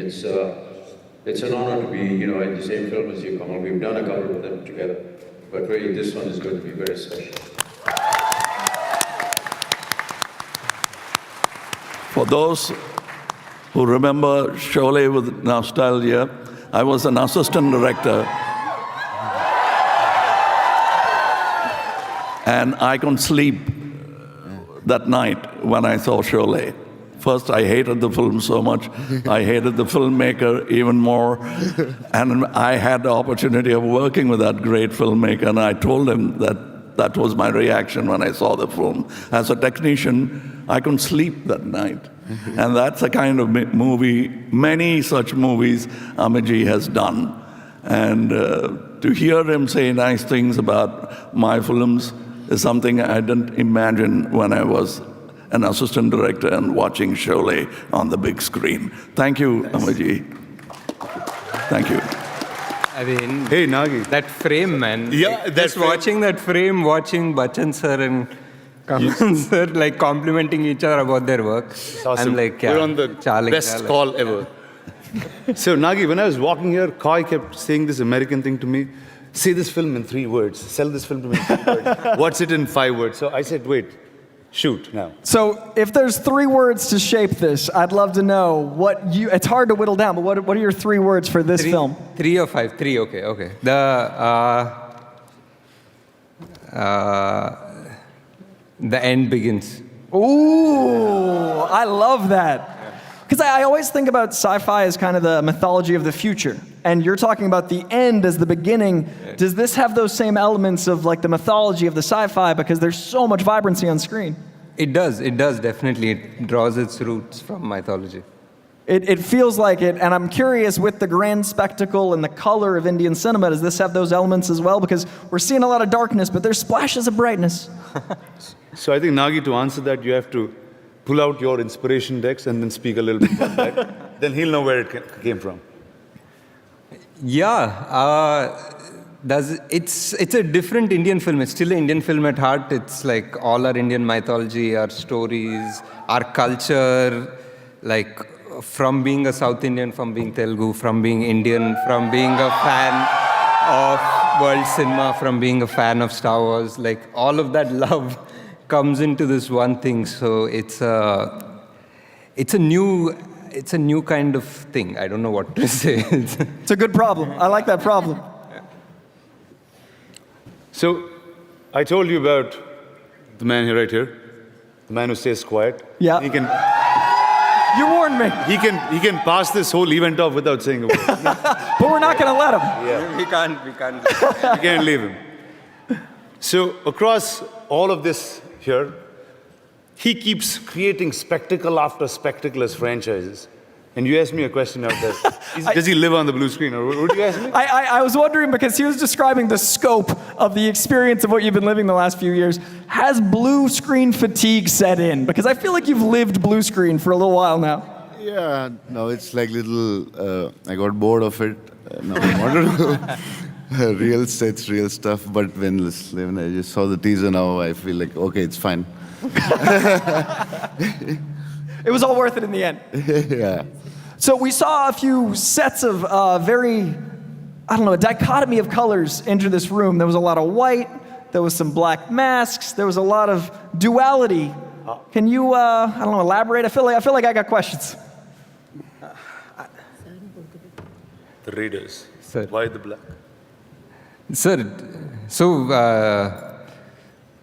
It's an honor to be, in the same film as you, Kamal. We've done a couple of them together, but really this one is going to be very special. For those who remember Sholay with nostalgia, I was an assistant director. And I couldn't sleep that night when I saw Sholay. First, I hated the film so much. I hated the filmmaker even more. And I had the opportunity of working with that great filmmaker, and I told him that was my reaction when I saw the film. As a technician, I couldn't sleep that night. And that's a kind of movie, many such movies Amiji has done. And to hear him say nice things about my films is something I didn't imagine when I was an assistant director and watching Sholay on the big screen. Thank you, Amiji. Thank you. I mean, hey, Nagi. That frame, man. Yeah, just watching that frame, watching Bachchan sir and Kamal sir like complimenting each other about their work. Awesome. I'm like, we're on the best call ever. So, Nagi, when I was walking here, Koi kept saying this American thing to me. Say this film in 3 words. Sell this film to me in 3 words. What's it in 5 words? So I said, wait. Shoot now. So if there's 3 words to shape this, I'd love to know it's hard to whittle down, but what are your 3 words for this film? 3 or 5? 3, okay. The end begins. Ooh, I love that. Because I always think about sci-fi as kind of the mythology of the future. And you're talking about the end as the beginning. Does this have those same elements of like the mythology of the sci-fi because there's so much vibrancy on screen? It does, definitely. It draws its roots from mythology. It feels like it, and I'm curious with the grand spectacle and the color of Indian cinema, does this have those elements as well? Because we're seeing a lot of darkness, but there's splashes of brightness. So I think, Nagi, to answer that, you have to pull out your inspiration decks and then speak a little bit about that. Then he'll know where it came from. Yeah, it's a different Indian film. It's still an Indian film at heart. It's like all our Indian mythology, our stories, our culture, like from being a South Indian, from being Telugu, from being Indian, from being a fan of world cinema, from being a fan of Star Wars, like all of that love comes into this one thing. So it's a new kind of thing. I don't know what to say. It's a good problem. I like that problem. So I told you about the man here, right here, the man who stays quiet. Yeah. You warned me. He can pass this whole event off without saying a word. But we're not going to let him. Yeah. We can't. We can't leave him. So across all of this here, he keeps creating spectacle after spectacle as franchises. And you asked me a question out there. Does he live on the blue screen? Or what did you ask me? I was wondering because he was describing the scope of the experience of what you've been living the last few years. Has blue screen fatigue set in? Because I feel like you've lived blue screen for a little while now. Yeah, no, it's like little, I got bored of it. No, I wanted to do real sets, real stuff. But when I just saw the teaser now, I feel like, okay, it's fine. It was all worth it in the end. Yeah. So we saw a few sets of a dichotomy of colors enter this room. There was a lot of white, there was some black masks, there was a lot of duality. Can you, elaborate? I feel like I got questions. The Raiders. Sir. Why the black? Sir, so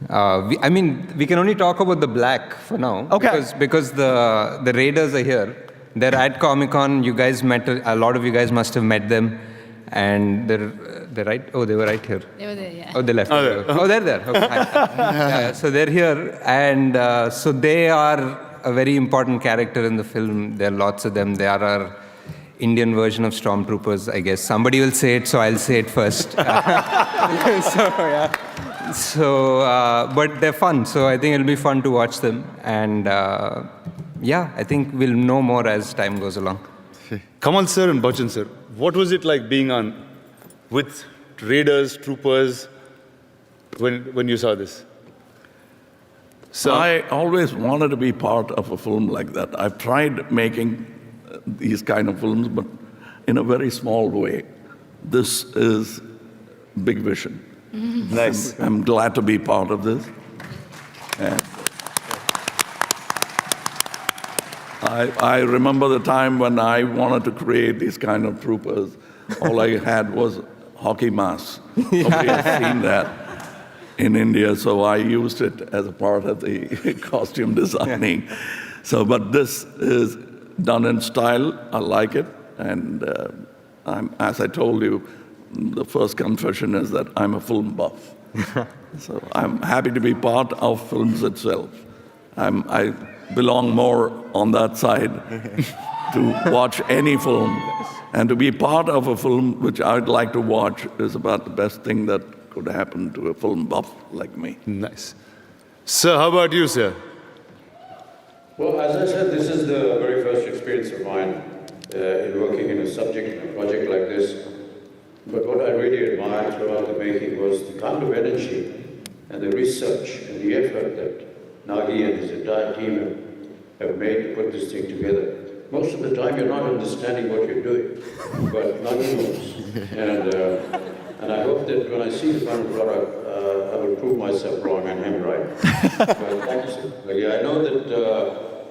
we can only talk about the black for now. Okay. Because the Raiders are here. They're at Comic-Con. You guys met, a lot of you guys must have met them. And they're right. Oh, they were right here. They were there, yeah. Oh, they left. Oh, they're there. Okay. So they're here. And so they are a very important character in the film. There are lots of them. They are our Indian version of stormtroopers, I guess. Somebody will say it, so I'll say it first. But they're fun. So I think it'll be fun to watch them. And I think we'll know more as time goes along. Kamal sir and Bachchan sir, what was it like being on with Raiders, Troopers, when you saw this? So I always wanted to be part of a film like that. I've tried making these kind of films, but in a very small way. This is big vision. Nice. I'm glad to be part of this. And I remember the time when I wanted to create these kind of troopers. All I had was hockey masks. Nobody has seen that in India, so I used it as a part of the costume designing. So, but this is done in style. I like it, and as I told you, the first confession is that I'm a film buff. So I'm happy to be part of films itself. I belong more on that side to watch any film. And to be part of a film which I'd like to watch is about the best thing that could happen to a film buff like me. Nice. Sir, how about you, sir? Well, as I said, this is the very first experience of mine in working in a subject, in a project like this. But what I really admired throughout the making was the kind of energy and the research and the effort that Nagi and his entire team have made to put this thing together. Most of the time you're not understanding what you're doing, but Nagi knows. And I hope that when I see the final product, I will prove myself wrong and him right. But thank you, sir. I know that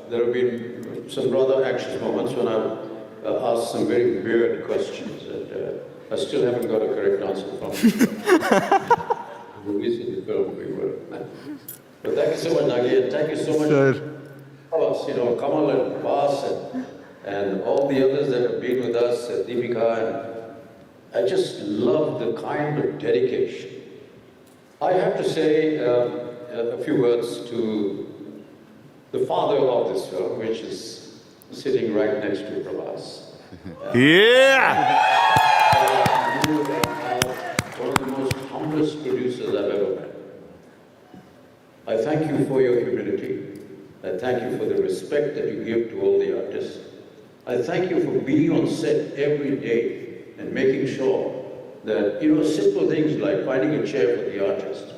there have been some rather anxious moments when I've asked some very weird questions that I still haven't got a correct answer from. Releasing the film, we will. But thank you so much, Nagi, and thank you so much, Prabhas, Kamal and Prabhas and all the others that have been with us, Deepika, and I just love the kind of dedication. I have to say a few words to the father of this film, which is sitting right next to Prabhas. Yeah! One of the most humblest producers I've ever met. I thank you for your humility. I thank you for the respect that you give to all the artists. I thank you for being on set every day and making sure that, simple things like finding a chair for the artist,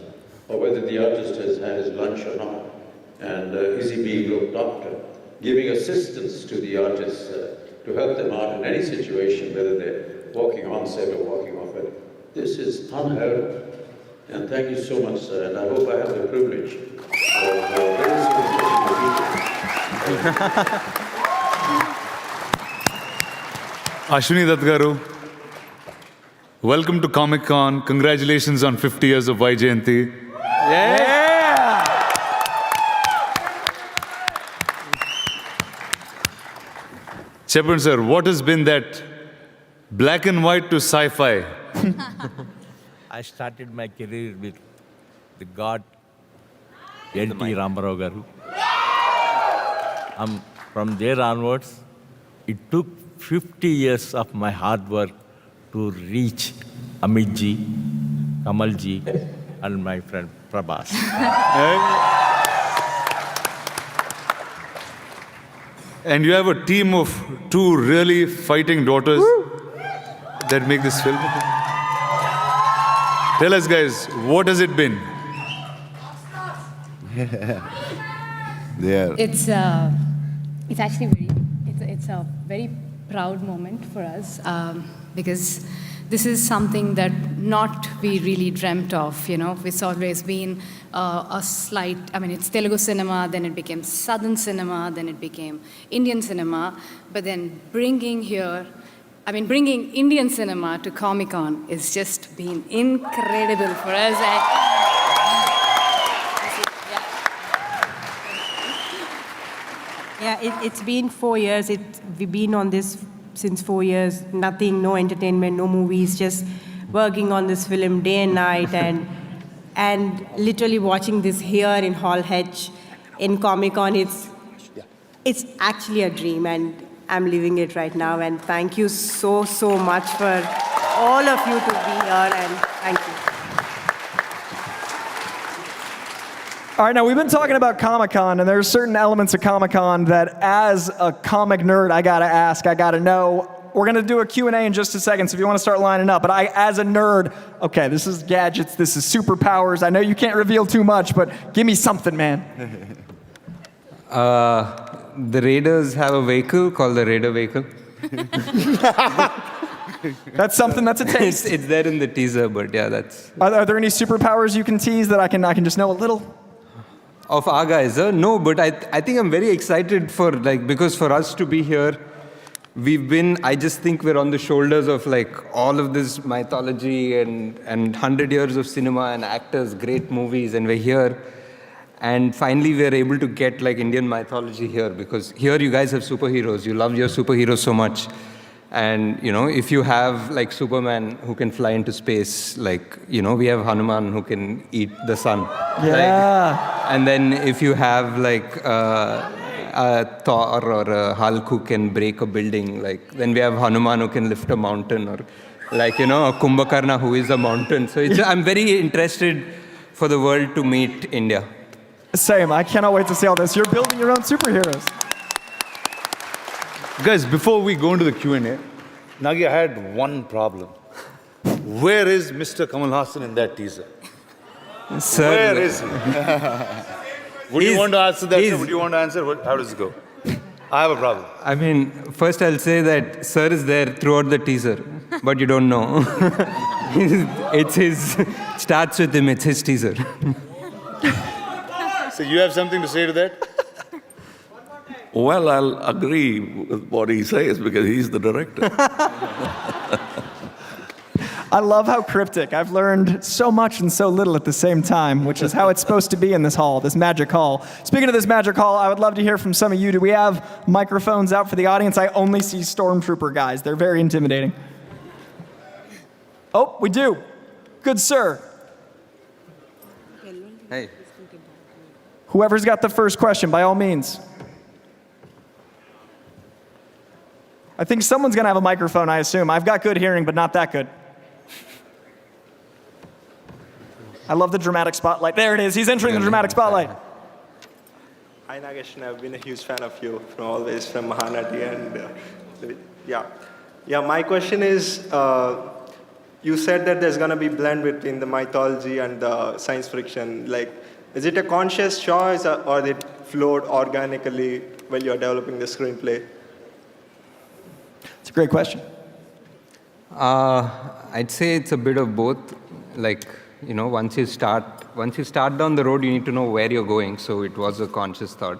or whether the artist has had his lunch or not, and is he being looked after, giving assistance to the artists to help them out in any situation, whether they're walking on set or walking off it. This is unheard of. And thank you so much, sir, and I hope I have the privilege of very soon getting the Ashwini Dutt garu, welcome to Comic-Con. Congratulations on 50 years of Vaijayanti. Yeah! Cheppan sir, what has been that black and white to sci-fi? I started my career with the god N.T. Ramarao garu. From there onwards, it took 50 years of my hard work to reach Amitji, Kamalji, and my friend Prabhas. And you have a team of 2 really fighting daughters that make this film. Tell us, guys, what has it been? There. It's actually it's a very proud moment for us because this is something that not we really dreamt of. It's always been a slight. It's Telugu cinema, then it became Southern cinema, then it became Indian cinema, but then bringing Indian cinema to Comic-Con is just been incredible for us. Yeah, it's been 4 years. We've been on this since 4 years. Nothing, no entertainment, no movies, just working on this film day and night, and literally watching this here in Hall H in Comic-Con. It's actually a dream, and I'm living it right now. And thank you so much for all of you to be here, and thank you. All right, now we've been talking about Comic-Con, and there are certain elements of Comic-Con that as a comic nerd, I gotta ask, I gotta know. We're gonna do a Q&A in just a second, so if you wanna start lining up. But as a nerd, okay, this is gadgets, this is superpowers. I know you can't reveal too much, but give me something, man. The Raiders have a vehicle called the Raider vehicle. That's something. That's a taste. It's there in the teaser, but yeah, that's Are there any superpowers you can tease that I can just know a little? of our guys. No, but I think I'm very excited for because for us to be here, I just think we're on the shoulders of all of this mythology and 100 years of cinema and actors, great movies, and we're here. And finally, we're able to get Indian mythology here, because here you guys have superheroes. You love your superheroes so much. And, if you have Superman who can fly into space, we have Hanuman who can eat the sun. Yeah. And then if you have a Thor or a Hulk who can break a building, then we have Hanuman who can lift a mountain, or a Kumbhakarna who is a mountain. So I'm very interested for the world to meet India. Same. I cannot wait to see all this. You're building your own superheroes. Guys, before we go into the Q&A, Nagi, I had one problem. Where is Mr. Kamal Hassan in that teaser? Sir, Where is he? Would you want to answer that? Would you want to answer? How does it go? I have a problem. I mean, first I'll say that Sir is there throughout the teaser, but you don't know. Starts with him, it's his teaser. So you have something to say to that? Well, I'll agree with what he says because he's the director. I love how cryptic. I've learned so much and so little at the same time, which is how it's supposed to be in this hall, this magic hall. Speaking of this magic hall, I would love to hear from some of you. Do we have microphones out for the audience? I only see stormtrooper guys. They're very intimidating. Oh, we do. Good sir. Hey. Whoever's got the first question, by all means. I think someone's going to have a microphone, I assume. I've got good hearing, but not that good. I love the dramatic spotlight. There it is. He's entering the dramatic spotlight. Hi, Nagesh. I've been a huge fan of you always from Mahanati. And yeah. My question is, you said that there's going to be blend between the mythology and the science fiction. Is it a conscious choice, or did it flowed organically while you're developing the screenplay? It's a great question. I'd say it's a bit of both. Once you start down the road, you need to know where you're going. So it was a conscious thought.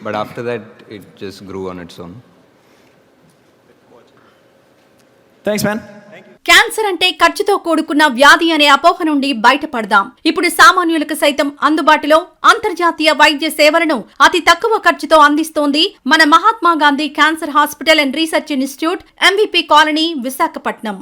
But after that, it just grew on its own. Thanks, man. Cancer అంటే ఖర్చుతో కూడుకున్న వ్యాధి అనే అపోహ నుండి బయటపడదాం. ఇప్పుడు సామాన్యులకు సైతం అందుబాటులో అంతర్జాతీయ వైద్య సేవలను అతి తక్కువ ఖర్చుతో అందిస్తోంది మన Mahatma Gandhi cancer hospital and research institute, MVP colony, Visakhapatnam.